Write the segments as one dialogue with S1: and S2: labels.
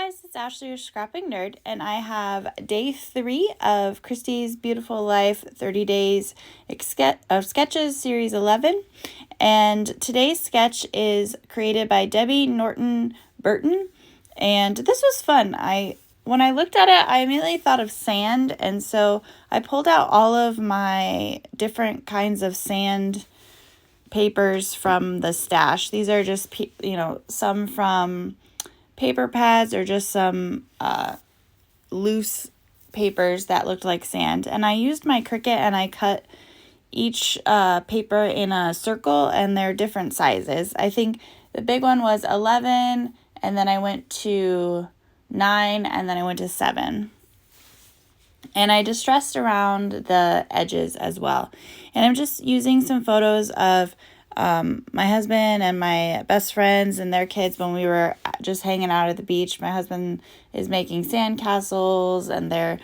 S1: guys, it's Ashley, your scrapping nerd, and I have day 3 of Christy's Beautiful Life 30 Days of Sketches, Series 11. And today's sketch is created by Debbie Norton Barton, and this was fun. When I looked at it, I immediately thought of sand, and so I pulled out all of my different kinds of sand papers from the stash. These are just, some from paper pads or just some loose papers that looked like sand. And I used my Cricut and I cut each paper in a circle, and they're different sizes. I think the big one was 11, and then I went to 9, and then I went to 7. And I distressed around the edges as well. And I'm just using some photos of my husband and my best friends and their kids when we were just hanging out at the beach. My husband is making sandcastles, and their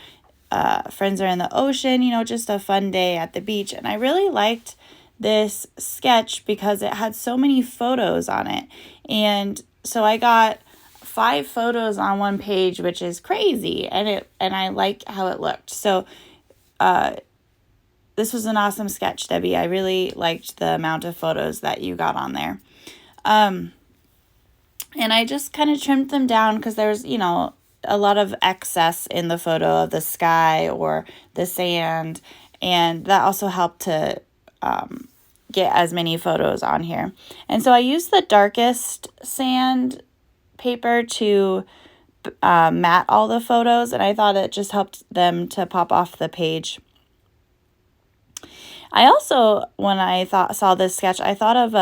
S1: friends are in the ocean, just a fun day at the beach. And I really liked this sketch because it had so many photos on it. And so I got 5 photos on one page, which is crazy. And I like how it looked. So, this was an awesome sketch, Debbie. I really liked the amount of photos that you got on there. And I just kind of trimmed them down because there's, a lot of excess in the photo of the sky or the sand. And that also helped to get as many photos on here. And so I used the darkest sand paper to mat all the photos. And I thought it just helped them to pop off the page. I also, when I saw this sketch, I thought of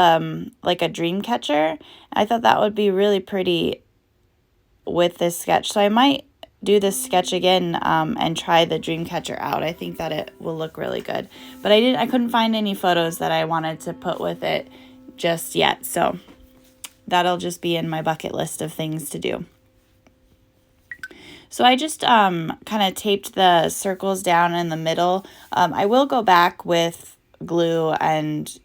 S1: like a dream catcher. I thought that would be really pretty with this sketch. So I might do this sketch again and try the dream catcher out. I think that it will look really good. But I couldn't find any photos that I wanted to put with it just yet. So that'll just be in my bucket list of things to do. So I just kind of taped the circles down in the middle. I will go back with glue and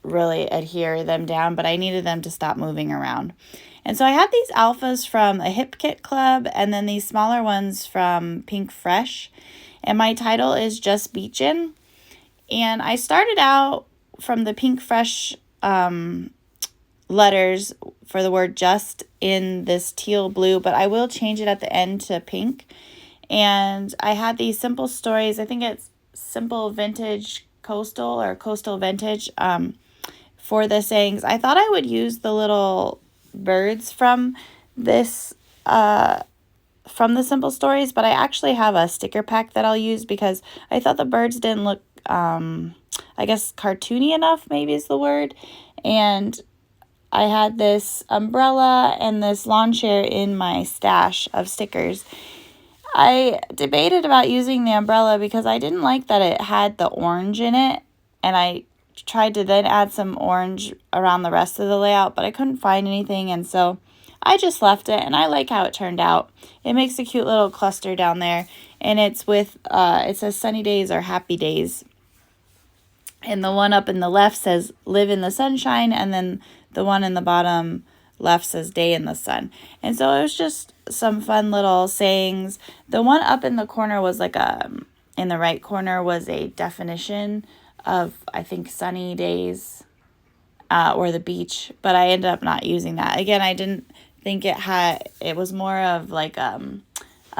S1: really adhere them down, but I needed them to stop moving around. And so I had these alphas from a Hip Kit Club and then these smaller ones from Pink Fresh. And my title is Just Beachin'. And I started out from the Pink Fresh letters for the word just in this teal blue, but I will change it at the end to pink. And I had these simple stories. I think it's Simple Vintage Coastal or Coastal Vintage for the sayings. I thought I would use the little birds from this from the simple stories, but I actually have a sticker pack that I'll use because I thought the birds didn't look I guess cartoony enough, maybe is the word. And I had this umbrella and this lawn chair in my stash of stickers. I debated about using the umbrella because I didn't like that it had the orange in it, and I tried to then add some orange around the rest of the layout, but I couldn't find anything, and so I just left it, and I like how it turned out. It makes a cute little cluster down there, and it's with, it says sunny days or happy days. And the one up in the left says live in the sunshine, and then the one in the bottom left says day in the sun. And so it was just some fun little sayings. The one up in the corner was like in the right corner was a definition of, I think, sunny days or the beach, but I ended up not using that. Again, I didn't think it was more of like a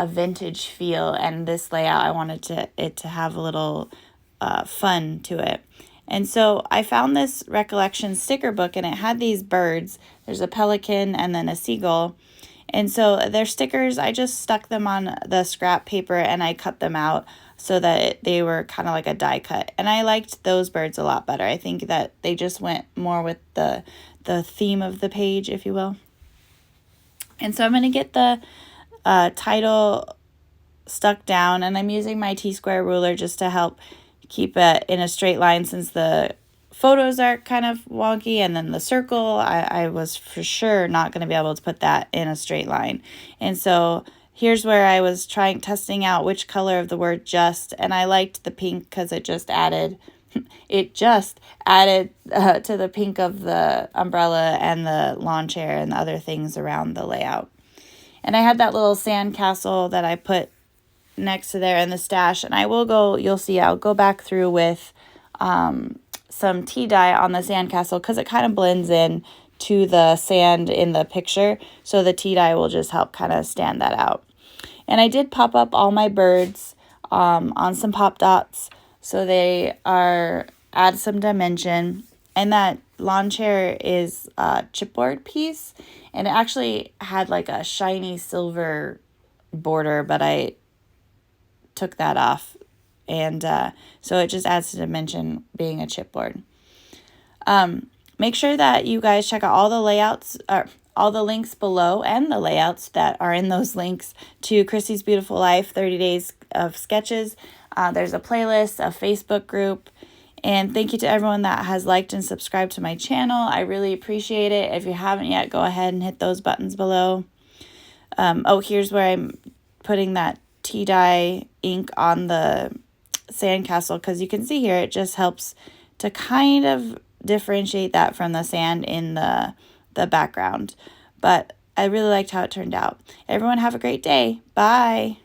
S1: vintage feel, and this layout, I wanted it to have a little fun to it. And so I found this recollection sticker book, and it had these birds. There's a pelican and then a seagull. And so their stickers, I just stuck them on the scrap paper and I cut them out so that they were kind of like a die cut. And I liked those birds a lot better. I think that they just went more with the theme of the page, if you will. And so I'm going to get the title stuck down, and I'm using my T-square ruler just to help keep it in a straight line since the photos are kind of wonky, and then the circle, I was for sure not going to be able to put that in a straight line. And so here's where I was testing out which color of the word just, and I liked the pink because it just added to the pink of the umbrella and the lawn chair and the other things around the layout. And I had that little sand castle that I put next to there in the stash. And I will go, you'll see, I'll go back through with some tea dye on the sand castle because it kind of blends in to the sand in the picture. So the tea dye will just help kind of stand that out. And I did pop up all my birds on some pop dots. So they add some dimension. And that lawn chair is a chipboard piece. And it actually had like a shiny silver border, but I took that off. And so it just adds to dimension being a chipboard. Make sure that you guys check out all the layouts, all the links below and the layouts that are in those links to Christy's Beautiful Life, 30 Days of Sketches. There's a playlist, a Facebook group. And thank you to everyone that has liked and subscribed to my channel. I really appreciate it. If you haven't yet, go ahead and hit those buttons below. Here's where I'm putting that tea dye ink on the sandcastle, because you can see here it just helps to kind of differentiate that from the sand in the background. But I really liked how it turned out. Everyone have a great day. Bye.